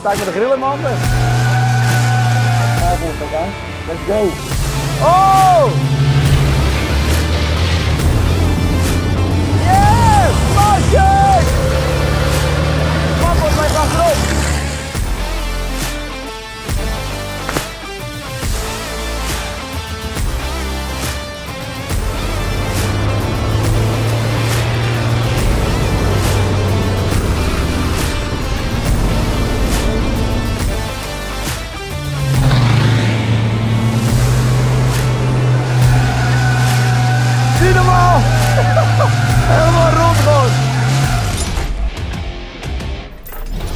sta ik met de grill in mijn handen. Let's go. Oh! Yes! Smash! Pap wordt mij achterop. Helemaal rond gewoon.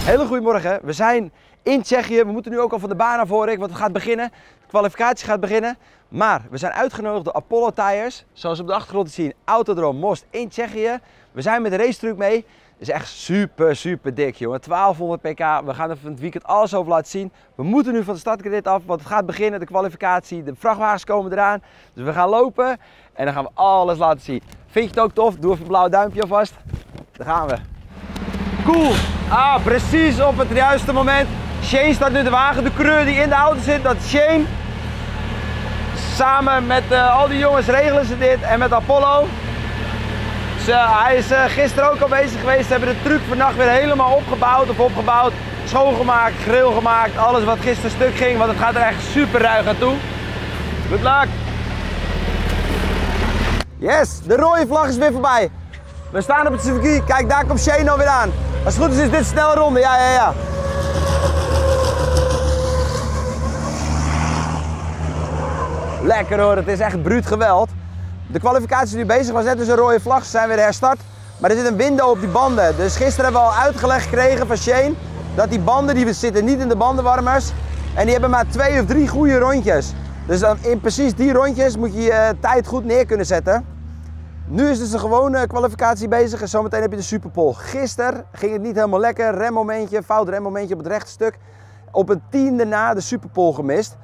Hele goedemorgen. We zijn in Tsjechië. We moeten nu ook al van de baan af, hoor ik, want het gaat beginnen. De kwalificatie gaat beginnen. Maar we zijn uitgenodigd door Apollo Tires. Zoals op de achtergrond te zien, Autodrome Most in Tsjechië. We zijn met de racetruck mee. Het is echt super dik, jongen. 1200 pk. We gaan er van het weekend alles over laten zien. We moeten nu van de startgrid af, want het gaat beginnen, de kwalificatie. De vrachtwagens komen eraan. Dus we gaan lopen en dan gaan we alles laten zien. Vind je het ook tof? Doe even een blauw duimpje alvast. Daar gaan we. Cool. Ah, precies op het juiste moment. Shane start nu de wagen. De coureur die in de auto zit, dat is Shane. Samen met al die jongens regelen ze dit en met Apollo. Hij is gisteren ook al bezig geweest. Ze hebben de truck vannacht weer helemaal opgebouwd, schoongemaakt, grill gemaakt. Alles wat gisteren stuk ging, want het gaat er echt super ruig aan toe. Good luck! Yes, de rode vlag is weer voorbij. We staan op het circuit. Kijk, daar komt Shane alweer aan. Als het goed is dit een snelle ronde. Ja. Lekker hoor, het is echt bruut geweld. De kwalificatie is nu bezig, was net dus een rode vlag, ze zijn weer herstart. Maar er zit een window op die banden. Dus gisteren hebben we al uitgelegd gekregen van Shane dat die banden die zitten niet in de bandenwarmers. En die hebben maar 2 of 3 goede rondjes. Dus dan in precies die rondjes moet je je tijd goed neer kunnen zetten. Nu is dus een gewone kwalificatie bezig en zometeen heb je de Superpole. Gisteren ging het niet helemaal lekker, remmomentje, fout remmomentje op het rechte stuk. Op een 10e na de Superpole gemist.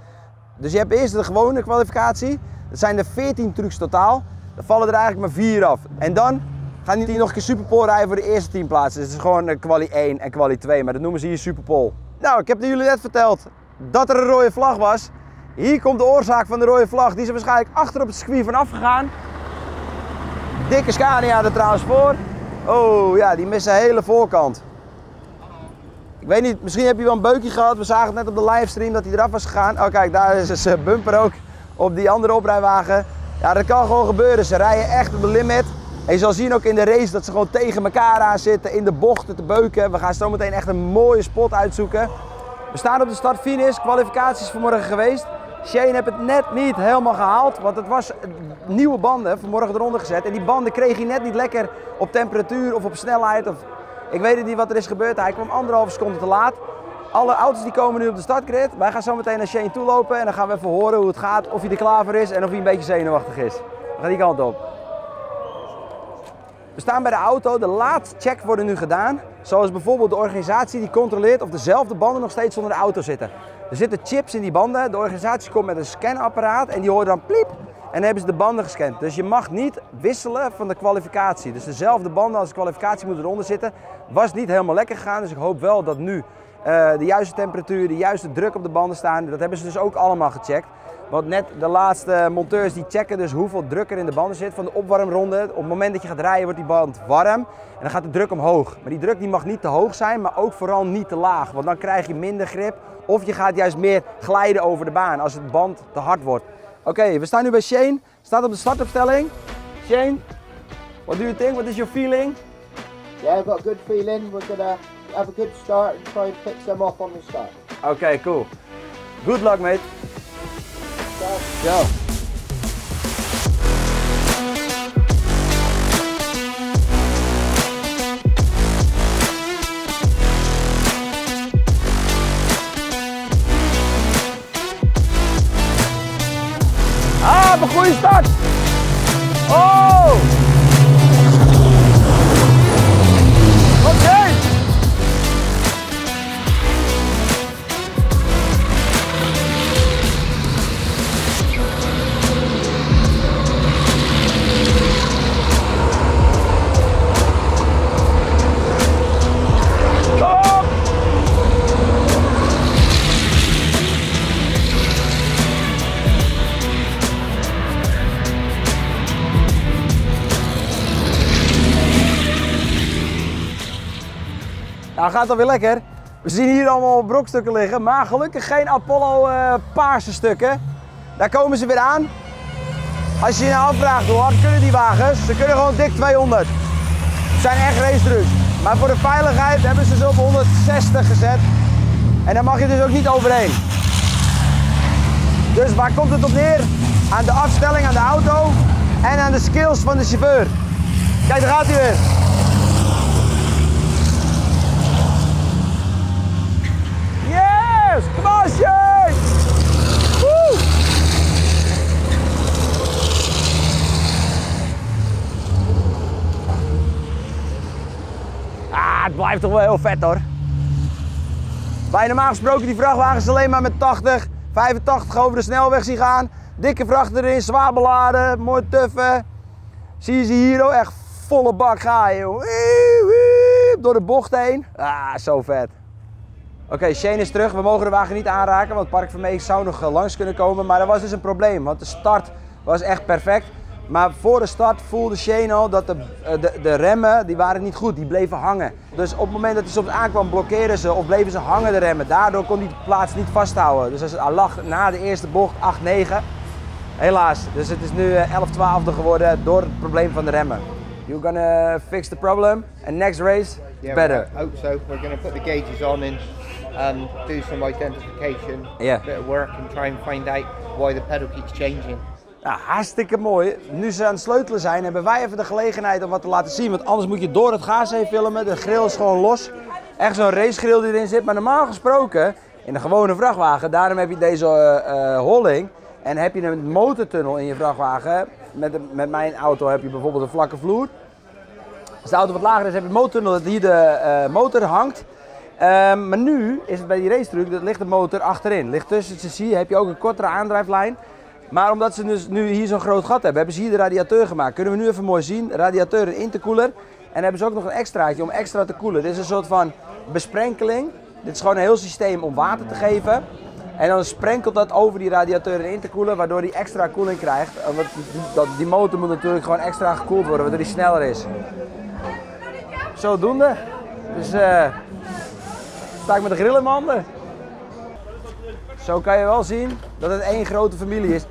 Dus je hebt eerst de gewone kwalificatie. Dat zijn er 14 trucks totaal. Dan vallen er eigenlijk maar 4 af. En dan gaan die nog een keer Superpole rijden voor de eerste 10 plaatsen. Dus het is gewoon quali 1 en quali 2, maar dat noemen ze hier Superpole. Nou, ik heb jullie net verteld dat er een rode vlag was. Hier komt de oorzaak van de rode vlag. Die is er waarschijnlijk achter op het circuit vanaf gegaan. Dikke Scania er trouwens voor. Oh ja, die mist de hele voorkant. Ik weet niet, misschien heb je wel een beukje gehad. We zagen het net op de livestream dat hij eraf was gegaan. Oh kijk, daar is zijn bumper ook op die andere oprijwagen. Ja, dat kan gewoon gebeuren. Ze rijden echt op de limit. En je zal zien ook in de race dat ze gewoon tegen elkaar aan zitten, in de bochten te beuken. We gaan zo meteen echt een mooie spot uitzoeken. We staan op de start-finish. Kwalificaties vanmorgen geweest. Shane heeft het net niet helemaal gehaald, want het was nieuwe banden vanmorgen eronder gezet. En die banden kreeg hij net niet lekker op temperatuur of op snelheid. Of ik weet het niet wat er is gebeurd. Hij kwam 1,5 seconde te laat. Alle auto's die komen nu op de startgrid. Wij gaan zo meteen naar Shane toe lopen en dan gaan we even horen hoe het gaat. Of hij er klaar voor is en of hij een beetje zenuwachtig is. We gaan die kant op. We staan bij de auto. De laatste check worden nu gedaan. Zoals bijvoorbeeld de organisatie die controleert of dezelfde banden nog steeds onder de auto zitten. Er zitten chips in die banden. De organisatie komt met een scanapparaat en die hoort dan pliep. En dan hebben ze de banden gescand. Dus je mag niet wisselen van de kwalificatie. Dus dezelfde banden als de kwalificatie moeten eronder zitten. Was niet helemaal lekker gegaan. Dus ik hoop wel dat nu de juiste temperatuur, de juiste druk op de banden staan. Dat hebben ze dus ook allemaal gecheckt. Want net de laatste monteurs die checken dus hoeveel druk er in de banden zit van de opwarmronde. Op het moment dat je gaat rijden wordt die band warm en dan gaat de druk omhoog. Maar die druk die mag niet te hoog zijn, maar ook vooral niet te laag. Want dan krijg je minder grip of je gaat juist meer glijden over de baan als het band te hard wordt. Oké, we staan nu bij Shane. Staat op de startopstelling. Shane, what do you think? What is your feeling? Yeah, I've got a good feeling. We're gonna have a good start and try and pick some off on the start. Okay, cool. Good luck, mate. Ciao. Ah, een goede start! Oh! Oké! Nou, gaat alweer lekker. We zien hier allemaal brokstukken liggen, maar gelukkig geen Apollo paarse stukken. Daar komen ze weer aan. Als je je nou afvraagt hoe hard kunnen die wagens, ze kunnen gewoon dik 200. Het zijn echt race trucks. Maar voor de veiligheid hebben ze op 160 gezet. En daar mag je dus ook niet overheen. Dus waar komt het op neer? Aan de afstelling aan de auto en aan de skills van de chauffeur. Kijk, daar gaat hij weer. Yes! Come on, Shane! Woo! Het blijft toch wel heel vet hoor. Waar je normaal gesproken die vrachtwagens alleen maar met 80, 85 over de snelweg zien gaan. Dikke vracht erin, zwaar beladen, mooi tuffen. Zie je ze hier ook echt volle bak gaan, joh. Door de bocht heen. Zo vet. Oké, Shane is terug. We mogen de wagen niet aanraken, want Park Vermeer zou nog langs kunnen komen. Maar er was dus een probleem, want de start was echt perfect. Maar voor de start voelde Shane al dat de remmen die waren niet goed, die bleven hangen. Dus op het moment dat hij soms aankwam blokkeerden ze of bleven ze hangen de remmen. Daardoor kon hij de plaats niet vasthouden. Dus hij lag na de eerste bocht 8-9. Helaas, dus het is nu 11-12 geworden door het probleem van de remmen. You're gonna fix the problem and next race better. I hope so. We're gonna put the gauges on and do some identification, Yeah. bit of work and try and find out why the pedal keeps changing. Nou, hartstikke mooi. Nu ze aan het sleutelen zijn, hebben wij even de gelegenheid om wat te laten zien. Want anders moet je door het gaas heen filmen. De grill is gewoon los. Echt zo'n racegrill die erin zit. Maar normaal gesproken, in een gewone vrachtwagen, daarom heb je deze holling. En heb je een motortunnel in je vrachtwagen. Met mijn auto heb je bijvoorbeeld een vlakke vloer. Als de auto wat lager is, heb je een motortunnel dat hier de motor hangt. Maar nu is het bij die racetruck, dat ligt de motor achterin. Ligt tussen het chassis, heb je ook een kortere aandrijflijn. Maar omdat ze dus nu hier zo'n groot gat hebben, hebben ze hier de radiateur gemaakt. Kunnen we nu even mooi zien. Radiateur en intercooler. En hebben ze ook nog een extraatje om extra te koelen. Dit is een soort van besprenkeling. Dit is gewoon een heel systeem om water te geven. En dan sprenkelt dat over die radiateur en intercooler, waardoor die extra koeling krijgt. Want die motor moet natuurlijk gewoon extra gekoeld worden, waardoor die sneller is. Zodoende. Dus sta ik met de grill in mijn handen. Zo kan je wel zien dat het één grote familie is.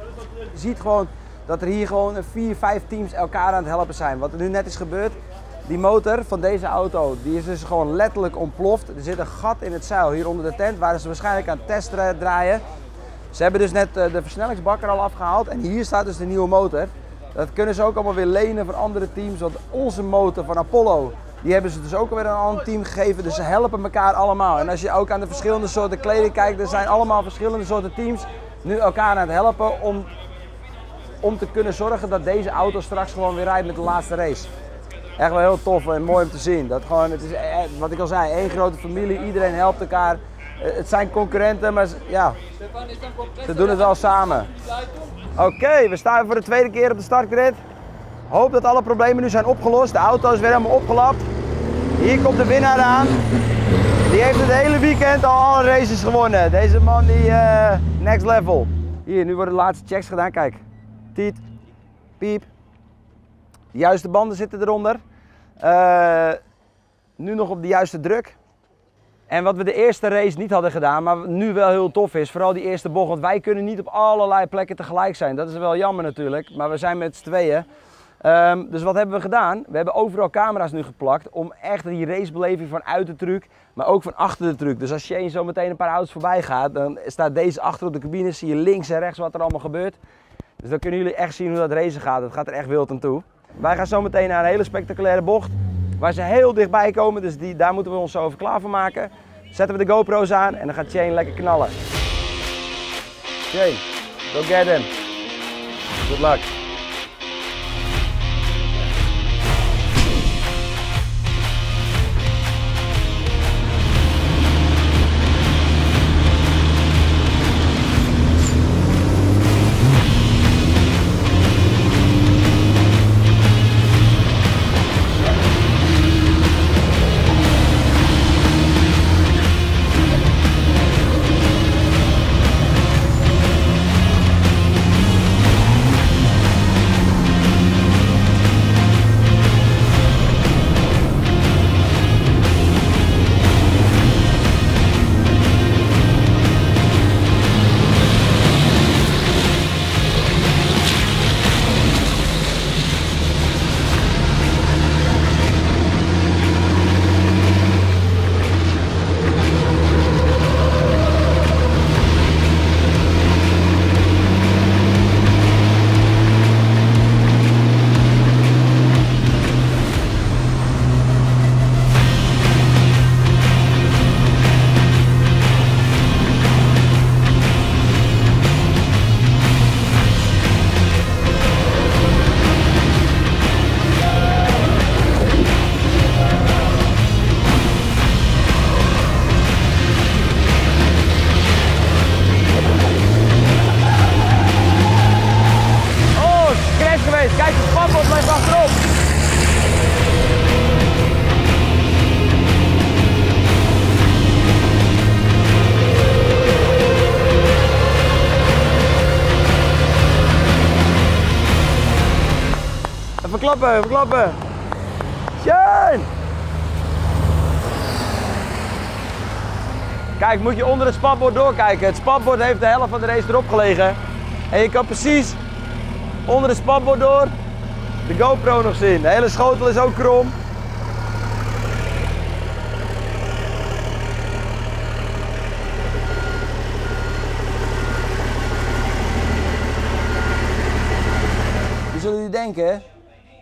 Je ziet gewoon dat er hier gewoon 4, 5 teams elkaar aan het helpen zijn. Wat er nu net is gebeurd, die motor van deze auto, die is dus gewoon letterlijk ontploft. Er zit een gat in het zeil hier onder de tent, waar ze waarschijnlijk aan het testen draaien. Ze hebben dus net de versnellingsbak er al afgehaald en hier staat dus de nieuwe motor. Dat kunnen ze ook allemaal weer lenen van andere teams, want onze motor van Apollo, die hebben ze dus ook alweer aan een ander team gegeven. Dus ze helpen elkaar allemaal. En als je ook aan de verschillende soorten kleding kijkt, er zijn allemaal verschillende soorten teams nu elkaar aan het helpen om te kunnen zorgen dat deze auto straks gewoon weer rijdt met de laatste race. Echt wel heel tof en mooi om te zien. Dat gewoon, het is wat ik al zei, één grote familie, iedereen helpt elkaar. Het zijn concurrenten, maar ja, ze doen het wel samen. Oké, we staan voor de tweede keer op de startgrid. Hoop dat alle problemen nu zijn opgelost. De auto is weer helemaal opgelapt. Hier komt de winnaar aan. Die heeft het hele weekend al alle races gewonnen. Deze man die next level. Hier, nu worden de laatste checks gedaan. Kijk. Tiet. Piep. De juiste banden zitten eronder. Nu nog op de juiste druk. En wat we de eerste race niet hadden gedaan, maar nu wel heel tof is, vooral die eerste bocht. Want wij kunnen niet op allerlei plekken tegelijk zijn. Dat is wel jammer natuurlijk, maar we zijn met z'n tweeën. Dus wat hebben we gedaan? We hebben overal camera's nu geplakt om echt die racebeleving van uit de truck, maar ook van achter de truck. Dus als Shane zo meteen een paar auto's voorbij gaat, dan staat deze achter op de cabine, zie je links en rechts wat er allemaal gebeurt. Dus dan kunnen jullie echt zien hoe dat racen gaat. Het gaat er echt wild aan toe. Wij gaan zo meteen naar een hele spectaculaire bocht, waar ze heel dichtbij komen, dus daar moeten we ons zo over klaar voor maken. Zetten we de GoPro's aan en dan gaat Shane lekker knallen. Shane, go get him. Good luck. Even klappen, even klappen. Shane! Kijk, moet je onder het spatbord doorkijken. Het spatbord heeft de helft van de race erop gelegen. En je kan precies onder het spatbord door de GoPro nog zien. De hele schotel is ook krom. Dan zullen jullie denken,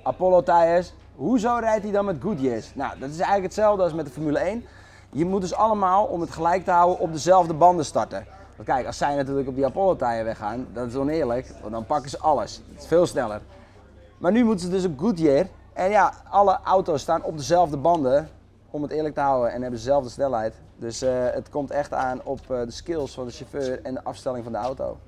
Apollo tires, hoezo rijdt hij dan met Goodyears? Nou, dat is eigenlijk hetzelfde als met de Formule 1. Je moet dus allemaal, om het gelijk te houden, op dezelfde banden starten. Want kijk, als zij natuurlijk op die Apollo tire weggaan, dat is oneerlijk, want dan pakken ze alles. Het is veel sneller. Maar nu moeten ze dus op Goodyear. En ja, alle auto's staan op dezelfde banden, om het eerlijk te houden, en hebben dezelfde snelheid. Dus het komt echt aan op de skills van de chauffeur en de afstelling van de auto.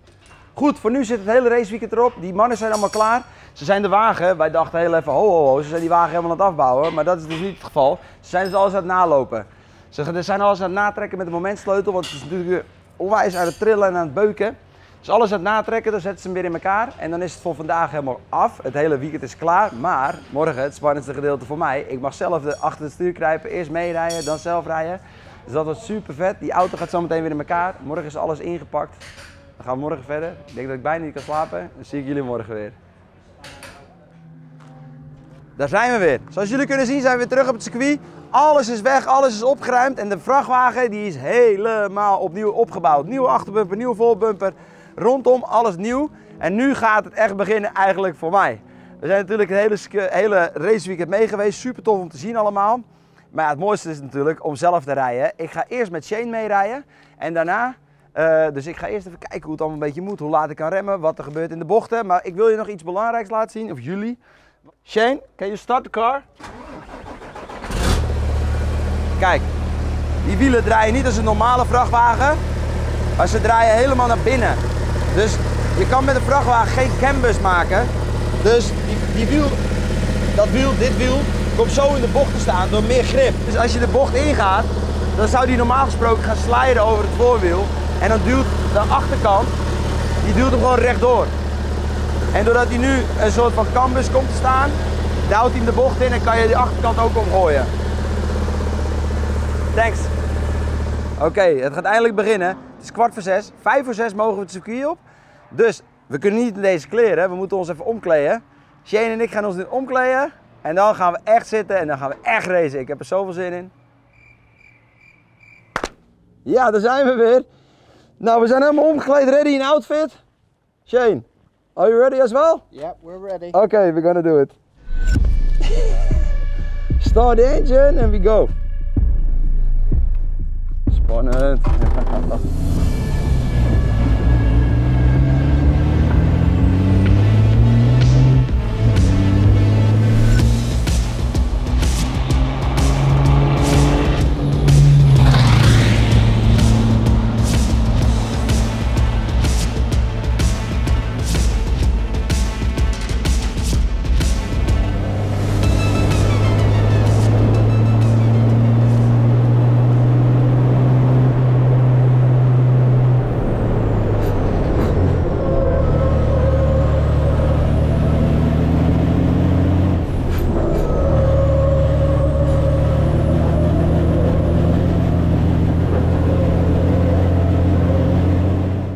Goed, voor nu zit het hele raceweekend erop. Die mannen zijn allemaal klaar. Ze zijn de wagen. Wij dachten heel even, ho, ze zijn die wagen helemaal aan het afbouwen. Maar dat is dus niet het geval. Ze zijn dus alles aan het nalopen. Ze zijn alles aan het natrekken met de momentsleutel. Want het is natuurlijk onwijs aan het trillen en aan het beuken. Dus alles aan het natrekken, dan zetten ze hem weer in elkaar. En dan is het voor vandaag helemaal af. Het hele weekend is klaar. Maar morgen, het spannendste gedeelte voor mij. Ik mag zelf achter het stuur kruipen. Eerst meerijden, dan zelf rijden. Dus dat wordt super vet. Die auto gaat zo meteen weer in elkaar. Morgen is alles ingepakt. Dan gaan we morgen verder. Ik denk dat ik bijna niet kan slapen. Dan zie ik jullie morgen weer. Daar zijn we weer. Zoals jullie kunnen zien zijn we weer terug op het circuit. Alles is weg, alles is opgeruimd. En de vrachtwagen die is helemaal opnieuw opgebouwd. Nieuwe achterbumper, nieuwe voorbumper. Rondom alles nieuw. En nu gaat het echt beginnen eigenlijk voor mij. We zijn natuurlijk het hele raceweekend mee geweest. Super tof om te zien allemaal. Maar ja, het mooiste is natuurlijk om zelf te rijden. Ik ga eerst met Shane meerijden. En daarna... dus ik ga eerst even kijken hoe het allemaal een beetje moet, hoe laat ik kan remmen, wat er gebeurt in de bochten. Maar ik wil je nog iets belangrijks laten zien, of jullie. Shane, can you start the car? Kijk, die wielen draaien niet als een normale vrachtwagen, maar ze draaien helemaal naar binnen. Dus je kan met een vrachtwagen geen cambus maken. Dus dit wiel, komt zo in de bocht te staan door meer grip. Dus als je de bocht ingaat, dan zou die normaal gesproken gaan sliden over het voorwiel. En dan duwt de achterkant, die duwt hem gewoon rechtdoor. En doordat hij nu een soort van cambus komt te staan, duwt hij hem de bocht in en kan je die achterkant ook omgooien. Thanks. Oké, het gaat eindelijk beginnen. Het is 5:45. 5:45 mogen we het circuit op. Dus we kunnen niet in deze kleren, we moeten ons even omkleden. Shane en ik gaan ons nu omkleden. En dan gaan we echt zitten en dan gaan we echt racen. Ik heb er zoveel zin in. Ja, daar zijn we weer. Nou, we zijn helemaal omgekleed, ready in outfit. Shane, are you ready as well? Yep, we're ready. Okay, we're gonna do it. Start the engine and we go. Spannend.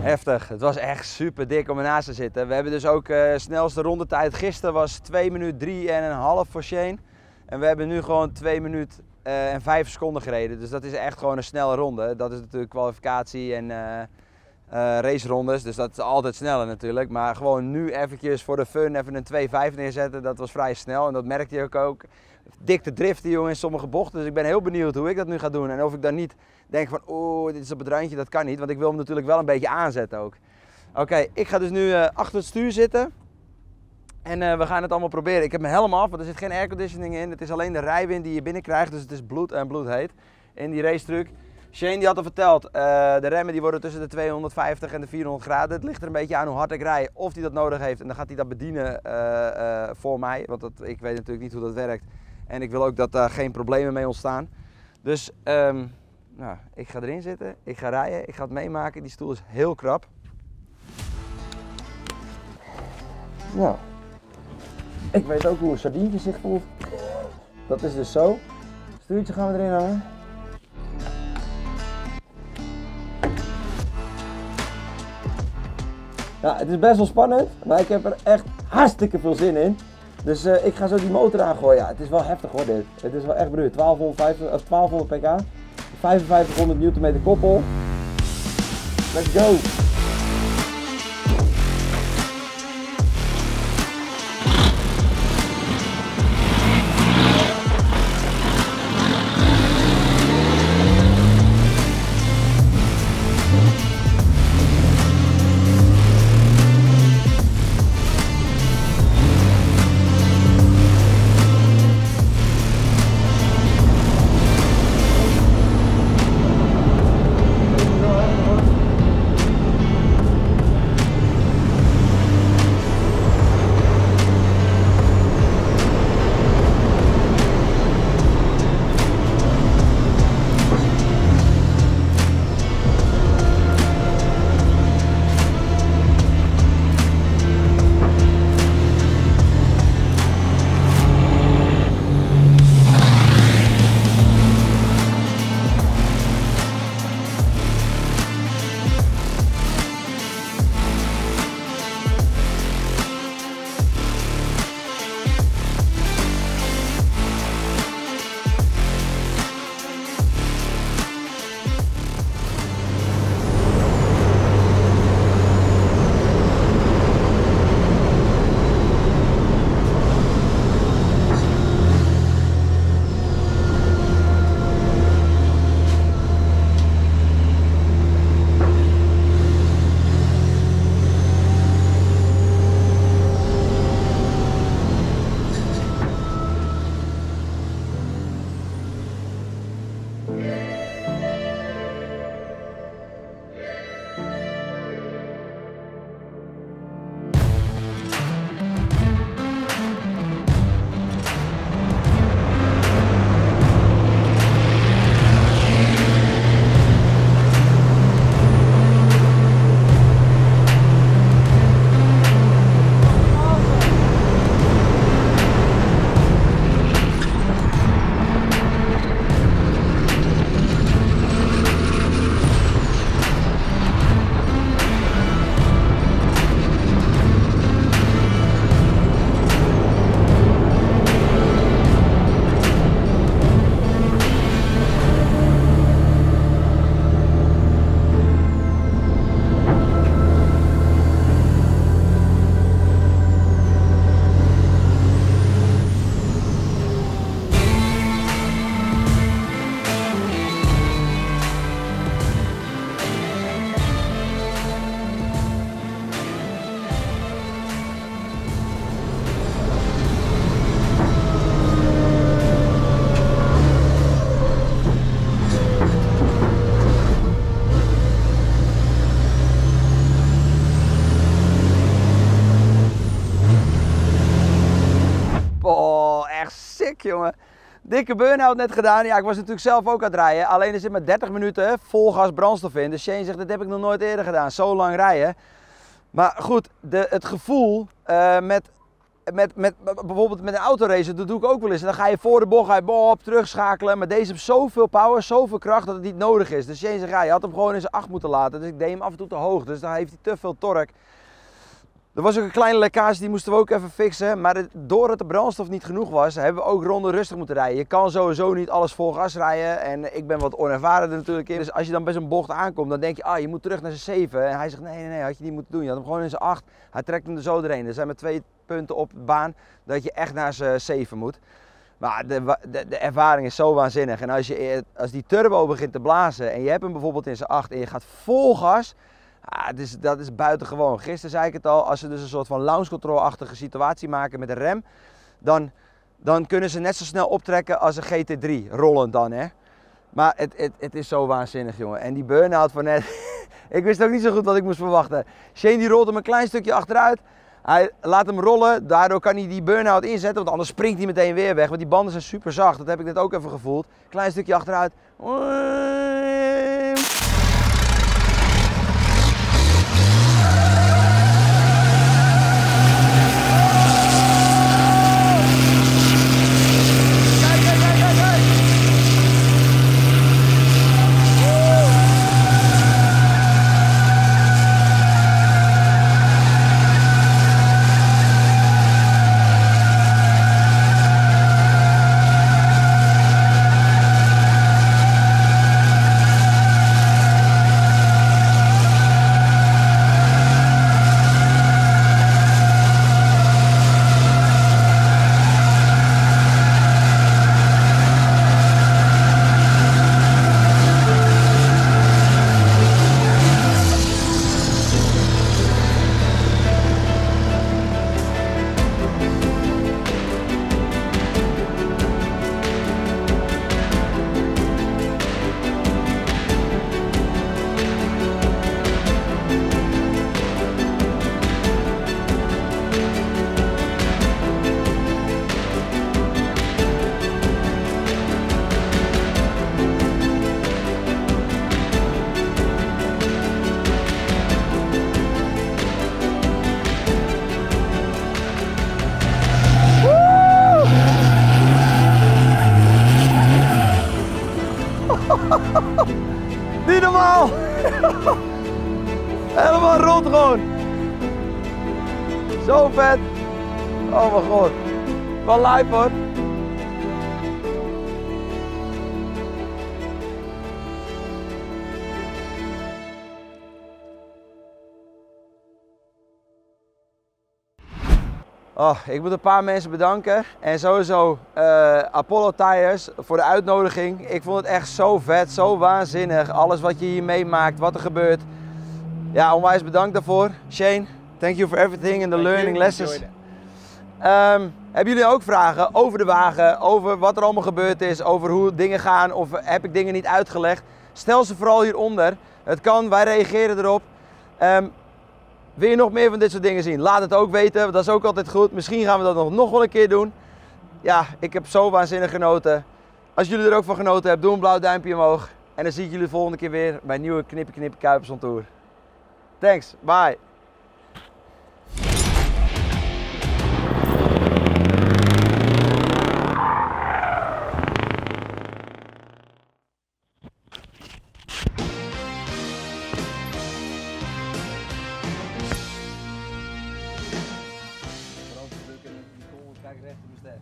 Heftig. Het was echt super dik om ernaast te zitten. We hebben dus ook snelste rondetijd. Gisteren was 2 minuten 3,5 voor Shane. En we hebben nu gewoon 2 minuten en 5 seconden gereden. Dus dat is echt gewoon een snelle ronde. Dat is natuurlijk kwalificatie en racerondes. Dus dat is altijd sneller natuurlijk. Maar gewoon nu eventjes voor de fun even een 2,5 neerzetten. Dat was vrij snel en dat merkte je ook. Dik te driften, jongen, in sommige bochten. Dus ik ben heel benieuwd hoe ik dat nu ga doen. En of ik dan niet denk van, oh, dit is op het randje, dat kan niet. Want ik wil hem natuurlijk wel een beetje aanzetten ook. Oké, ik ga dus nu achter het stuur zitten. En we gaan het allemaal proberen. Ik heb mijn helm af, want er zit geen airconditioning in. Het is alleen de rijwind die je binnenkrijgt. Dus het is bloed en bloedheet in die racetruck. Shane die had al verteld, de remmen die worden tussen de 250 en de 400 graden. Het ligt er een beetje aan hoe hard ik rij, of hij dat nodig heeft. En dan gaat hij dat bedienen voor mij. Want ik weet natuurlijk niet hoe dat werkt. En ik wil ook dat daar geen problemen mee ontstaan. Dus nou, ik ga erin zitten, ik ga rijden, ik ga het meemaken. Die stoel is heel krap. Nou, Ik weet ook hoe een sardientje zich voelt. Dat is dus zo. Stuurtje gaan we erin hangen. Ja, het is best wel spannend, maar ik heb er echt hartstikke veel zin in. Dus ik ga zo die motor aangooien. Ja, het is wel heftig hoor dit. Het is wel echt bruut. 1200 pk, 5500 Nm koppel. Let's go! Jongen, dikke burn-out net gedaan. Ja, ik was natuurlijk zelf ook aan het rijden. Alleen er zit maar 30 minuten vol gas brandstof in. Dus Shane zegt, dat heb ik nog nooit eerder gedaan. Zo lang rijden. Maar goed, het gevoel bijvoorbeeld met een autorace, dat doe ik ook wel eens. En dan ga je voor de bocht terugschakelen. Maar deze heeft zoveel power, zoveel kracht dat het niet nodig is. Dus Shane zegt, ja, je had hem gewoon in zijn 8 moeten laten. Dus ik deed hem af en toe te hoog. Dus dan heeft hij te veel torque. Er was ook een kleine lekkage, die moesten we ook even fixen. Maar doordat de brandstof niet genoeg was, hebben we ook ronden rustig moeten rijden. Je kan sowieso niet alles vol gas rijden. En ik ben wat onervaren er natuurlijk in. Dus als je dan bij zo'n bocht aankomt, dan denk je, je moet terug naar zijn 7. En hij zegt, nee, had je niet moeten doen. Je had hem gewoon in zijn 8. Hij trekt hem er zo doorheen. Er zijn maar 2 punten op de baan dat je echt naar zijn 7 moet. Maar de ervaring is zo waanzinnig. En als die turbo begint te blazen en je hebt hem bijvoorbeeld in zijn 8 en je gaat vol gas. Dat is buitengewoon. Gisteren zei ik het al, als ze dus een soort van launch control-achtige situatie maken met een rem, dan kunnen ze net zo snel optrekken als een GT3, rollend dan hè. Maar het is zo waanzinnig jongen. En die burn-out van net, ik wist ook niet zo goed wat ik moest verwachten. Shane die rolt hem een klein stukje achteruit, hij laat hem rollen, daardoor kan hij die burn-out inzetten, want anders springt hij meteen weer weg, want die banden zijn super zacht, dat heb ik net ook even gevoeld. Klein stukje achteruit. gewoon. Zo vet. Oh mijn god. Wel lijp hoor. Oh, ik moet een paar mensen bedanken en sowieso Apollo Tires voor de uitnodiging. Ik vond het echt zo vet, zo waanzinnig. Alles wat je hier meemaakt, wat er gebeurt. Ja, onwijs bedankt daarvoor. Shane, thank you for everything and the learning lessons. Hebben jullie ook vragen over de wagen, over wat er allemaal gebeurd is, over hoe dingen gaan of heb ik dingen niet uitgelegd? Stel ze vooral hieronder. Het kan, wij reageren erop. Wil je nog meer van dit soort dingen zien? Laat het ook weten, want dat is ook altijd goed. Misschien gaan we dat nog wel een keer doen. Ja, ik heb zo waanzinnig genoten. Als jullie er ook van genoten hebben, doe een blauw duimpje omhoog. En dan zie ik jullie de volgende keer weer bij een nieuwe Knippe Kuipers on Tour. Thanks, bye. Kijk recht op de ster.